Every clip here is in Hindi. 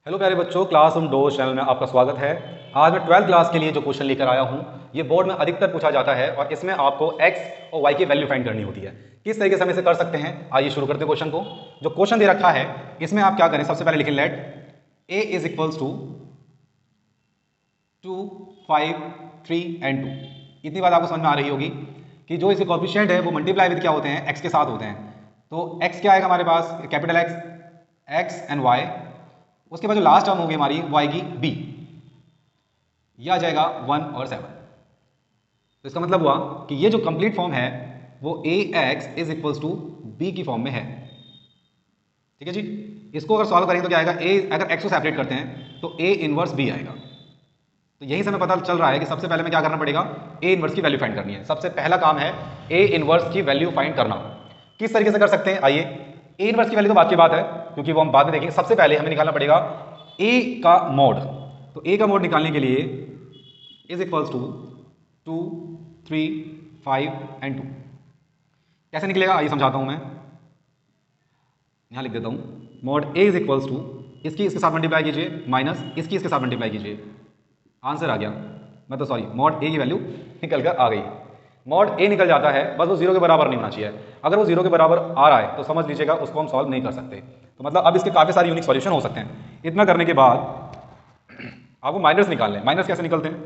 हेलो प्यारे बच्चों, क्लास रूम डोज चैनल में आपका स्वागत है। आज मैं 12th क्लास के लिए जो क्वेश्चन लेकर आया हूं, ये बोर्ड में अधिकतर पूछा जाता है और इसमें आपको x और y की वैल्यू फाइंड करनी होती है। किस तरीके से हम इसे कर सकते हैं, आइए शुरू करते हैं क्वेश्चन को। जो क्वेश्चन दे रखा है इसमें आप क्या करें, सबसे पहले लिखें let a is equals to 2, 5, 3 and 2। इतनी बात आपको समझ में आ रही होगी कि जो इसके कॉफिशिएंट है वो मल्टीप्लाई विद क्या होते हैं, x के साथ होते हैं। तो x क्या आएगा हमारे पास, कैपिटल x एंड y। उसके बाद जो लास्ट टर्म होगी हमारी वो आएगी b, यह आ जाएगा 1 और 7। तो इसका मतलब हुआ कि ये जो कंप्लीट फॉर्म है वो ax is equals to b की फॉर्म में है। ठीक है जी। इसको अगर सॉल्व करेंगे तो क्या आएगा, a अगर x को सेपरेट करते हैं तो a इनवर्स b आएगा। तो यही से हमें पता चल रहा है कि सबसे पहले में क्या करना पड़ेगा, a इनवर्स की वैल्यू फाइंड करनी है। सबसे पहला काम है a इनवर्स की वैल्यू फाइंड करना। किस तरीके से कर सकते हैं, आइए। a इनवर्स की वैल्यू तो बात की बात है, क्योंकि वो हम बाद में देखेंगे। सबसे पहले हमें निकालना पड़ेगा a का मोड। तो a का मोड निकालने के लिए इज इक्वल्स टू 2, 3, 5 एंड 2। कैसे निकलेगा आइए समझाता हूं मैं। यहां लिख देता हूं, mod a is equals to इसकी इसके साथ मल्टीप्लाई कीजिए माइनस इसकी इसके साथ मल्टीप्लाई कीजिए। आंसर आ गया, मतलब सॉरी, मॉड ए की वैल्यू निकल कर आ गई। मॉड ए निकल जाता है, बस वो जीरो के बराबर नहीं होना चाहिए। अगर वो जीरो के बराबर आ रहा है तो समझ लीजिएगा उसको हम सॉल्व नहीं कर सकते। तो मतलब अब इसके काफ़ी सारे यूनिक सॉल्यूशन हो सकते हैं। इतना करने के बाद आपको माइनस निकालने हैं। माइनस कैसे निकलते हैं,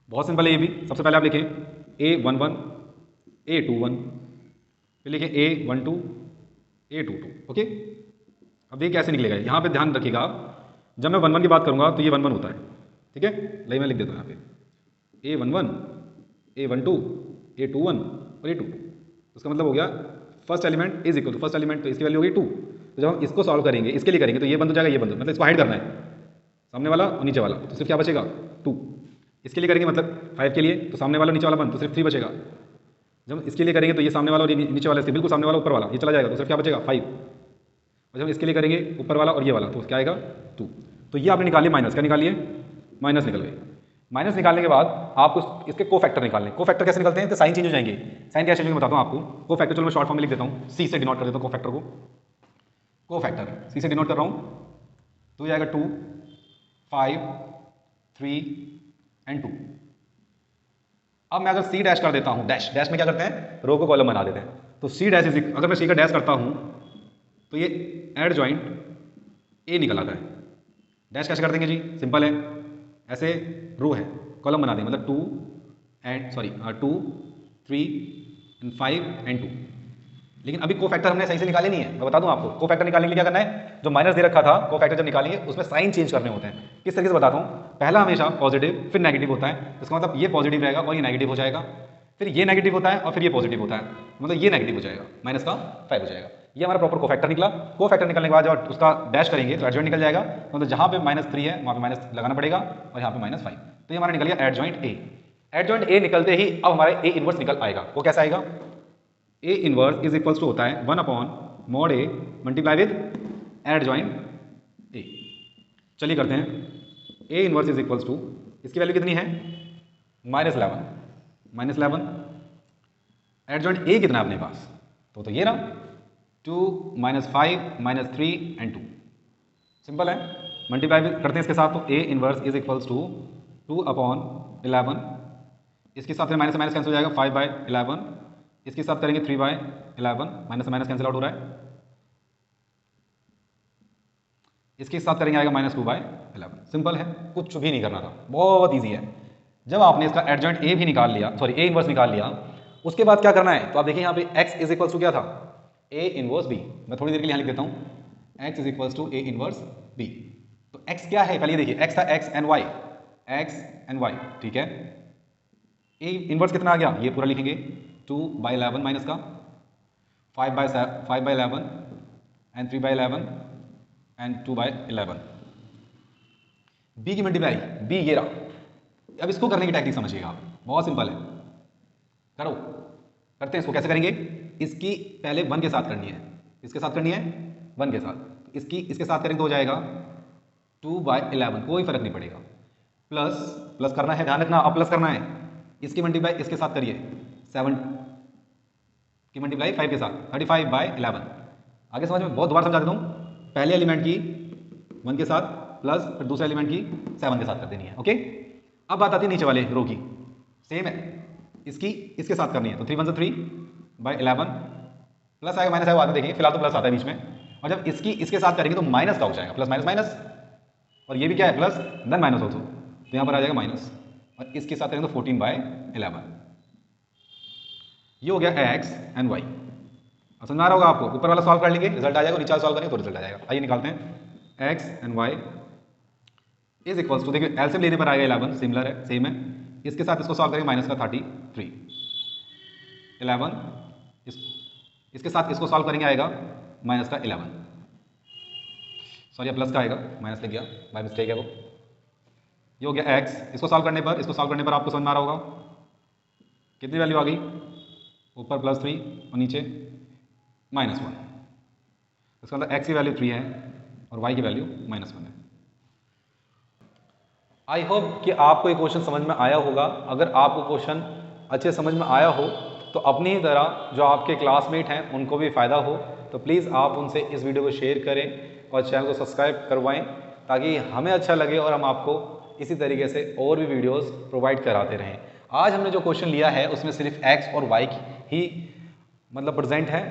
बहुत सिंपल है ये भी। सबसे पहले आप लिखें a11 a21, फिर लिखें a12 a22। ओके, अब ये कैसे निकलेगा, यहाँ पे ध्यान रखिएगा जब मैं 1 1 की बात करूँगा तो ये 1 1 होता है। ठीक है, लाइए मैं लिख देता हूँ यहाँ पे a11 a12 a21 और a22। उसका मतलब हो गया first element is equal to first element, तो इसकी वैल्यू होगी 2। तो जब हम इसको सॉल्व करेंगे, इसके लिए करेंगे, तो ये बंद हो जाएगा, ये बंद, मतलब इसको हाइड करना है, सामने वाला और नीचे वाला। तो सिर्फ क्या बचेगा 2। इसके लिए करेंगे मतलब 5 के लिए, तो सामने वाला नीचे वाला बंद, तो सिर्फ 3 बचेगा। जब इसके लिए करेंगे तो ये सामने वाला और ये नीचे वाला, बिल्कुल सामने वाला ऊपर वाला ये चला जाएगा, तो सिर्फ क्या बचेगा 5। और जब इसके लिए करेंगे ऊपर वाला और ये वाला, तो क्या आएगा 2। तो ये आपने निकालिए माइनस, क्या निकालिए, माइनस निकल गई। माइनस निकालने के बाद आपको इसके को फैक्टर निकालने। को फैक्टर कैसे निकलते हैं, तो साइन चेंज हो जाएंगे। साइन क्या चेंज होंगे बताता हूँ आपको। को फैक्टर चलो मैं शॉर्ट फॉर्म में लिख देता हूँ, सी से डिनोट कर देता हूँ को फैक्टर को। को फैक्टर सी से डिनोट कर रहा हूँ, तो ये आएगा 2, 5, 3 एंड 2। अब मैं अगर सी डैश कर देता हूँ, डैश डैश में क्या करते हैं, रो को कॉलम बना देते हैं। तो सी डैश इज, अगर मैं सी का डैश करता हूँ तो ये एड जॉइंट ए निकल आता है। डैश कैसे कर देंगे जी, सिंपल है, ऐसे रो है, कॉलम बना देंगे, मतलब 2, 3 एंड 5 एंड 2। लेकिन अभी को फैक्टर हमने सही से निकाले नहीं है। मैं बता दूं आपको, को फैक्टर निकालने के लिए क्या करना है, जो माइनस दे रखा था को फैक्टर जब निकालेंगे उसमें साइन चेंज करने होते हैं। किस तरीके से बताता हूँ, पहला हमेशा पॉजिटिव फिर नेगेटिव होता है, इसका मतलब ये पॉजिटिव रहेगा और ये नेगेटिव हो जाएगा, फिर ये नेगेटिव होता है और फिर ये पॉजिटिव होता है, मतलब ये नेगेटिव हो जाएगा, माइनस का 5 हो जाएगा। ये हमारा प्रॉपर को फैक्टर निकला। को फैक्टर निकलने के बाद जब उसका डैश करेंगे तो एडजॉइंट निकल जाएगा, मतलब जहाँ पे -3 है वहाँ पे माइनस लगाना पड़ेगा और यहाँ पे -5। तो ये हमारा निकल गया एडजॉइंट ए। एडजॉइंट ए निकलते ही अब हमारे ए इनवर्स निकल आएगा। वो कैसा आएगा, A inverse is equals to होता है 1 upon mod A multiply with adjoint A. चलिए करते हैं, A inverse is equals to, इसकी वैल्यू कितनी है, -11 एडजॉइंट ए कितना है अपने पास, तो ये रहा 2 -5 -3 एंड 2। सिंपल है, मल्टीप्लाई करते हैं इसके साथ, तो A inverse is equals to 2 upon 11, इसके साथ माइनस से माइनस कैंसिल हो जाएगा 5/11, इसके साथ करेंगे 3/11, माइनस से माइनस कैंसिल आउट हो रहा है, इसके साथ करेंगे आएगा -2/11। सिंपल है, कुछ भी नहीं करना था, बहुत ईजी है। जब आपने इसका एडजॉइंट ए भी निकाल लिया, सॉरी ए इनवर्स निकाल लिया, उसके बाद क्या करना है, तो आप देखिए यहाँ पे x इज इक्वल्स टू क्या था, ए इनवर्स बी। मैं थोड़ी देर के लिए यहाँ लिख देता हूँ, x is equals to A inverse B. तो x क्या है, पहले ये देखिए, x था x एंड y, ठीक है। ए इनवर्स कितना आ गया, ये पूरा लिखेंगे 2/11 माइनस का 5/11 एंड 3/11 एंड 2/11। बी की मल्टीप्लाई, बी ये रहा। अब इसको करने की टेक्निक समझिएगा आप, बहुत सिंपल है, करो, करते हैं इसको। कैसे करेंगे, इसकी पहले 1 के साथ करनी है, इसके साथ करनी है 1 के साथ, इसकी इसके साथ करेंगे तो हो जाएगा 2/11, कोई फर्क नहीं पड़ेगा। प्लस प्लस करना है, ध्यान रखना, अब प्लस करना है, इसकी मल्टीप्लाई इसके साथ करिए, 7 की मल्टीप्लाई 5 के साथ, 35/11। आगे समझ में, बहुत दोबारा समझा देता हूँ। पहले एलिमेंट की 1 के साथ प्लस फिर दूसरे एलिमेंट की 7 के साथ कर देनी है। ओके, अब बात आती है नीचे वाले रो की। सेम है, इसकी इसके साथ करनी है, तो 3 1 3 बाई 11 प्लस आएगा माइनस आएगा, बाद में देखिए, फिलहाल तो प्लस आता है बीच में। और जब इसकी इसके साथ करेंगे तो माइनस का हो जाएगा, प्लस माइनस माइनस, और ये भी क्या है प्लस देन माइनस ऑल्सो, तो यहाँ पर आ जाएगा माइनस, और इसके साथ करेंगे तो 14 बाई 11। ये हो गया एक्स एंड वाई। अब समझ में आ रहा होगा आपको, ऊपर वाला सॉल्व कर लेंगे रिजल्ट आ जाएगा, नीचे वाला सॉल्व करेंगे तो रिजल्ट आ जाएगा। आइए निकालते हैं, x and y is equals to, देखिए एलसीएम लेने पर आएगा 11, सिमिलर है, सेम है, इसके साथ इसको सॉल्व करेंगे माइनस का 33, 11 इसके साथ इसको सॉल्व करेंगे आएगा माइनस का 11, सॉरी प्लस का आएगा, माइनस लिख गया बाय मिस्टेक है वो। ये हो गया एक्स, इसको सॉल्व करने पर आपको समझ में आ रहा होगा कितनी वैल्यू आ गई, ऊपर +3 और नीचे -1, इसका मतलब एक्स की वैल्यू 3 है और वाई की वैल्यू -1 है। आई होप कि आपको ये क्वेश्चन समझ में आया होगा। अगर आपको क्वेश्चन अच्छे समझ में आया हो तो अपनी ही तरह जो आपके क्लासमेट हैं उनको भी फ़ायदा हो, तो प्लीज़ आप उनसे इस वीडियो को शेयर करें और चैनल को सब्सक्राइब करवाएं, ताकि हमें अच्छा लगे और हम आपको इसी तरीके से और भी वीडियोस प्रोवाइड कराते रहें। आज हमने जो क्वेश्चन लिया है उसमें सिर्फ एक्स और वाई ही मतलब प्रेजेंट है।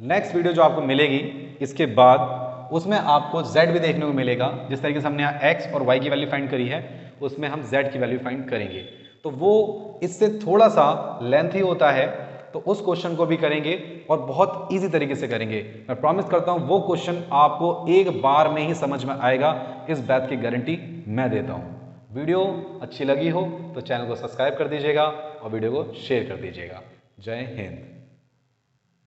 नेक्स्ट वीडियो जो आपको मिलेगी इसके बाद उसमें आपको z भी देखने को मिलेगा। जिस तरीके से हमने यहाँ x और y की वैल्यू फाइंड करी है उसमें हम z की वैल्यू फाइंड करेंगे, तो वो इससे थोड़ा सा लेंथी होता है, तो उस क्वेश्चन को भी करेंगे और बहुत इजी तरीके से करेंगे। मैं प्रॉमिस करता हूँ वो क्वेश्चन आपको एक बार में ही समझ में आएगा, इस बात की गारंटी मैं देता हूँ। वीडियो अच्छी लगी हो तो चैनल को सब्सक्राइब कर दीजिएगा और वीडियो को शेयर कर दीजिएगा। जय हिंद।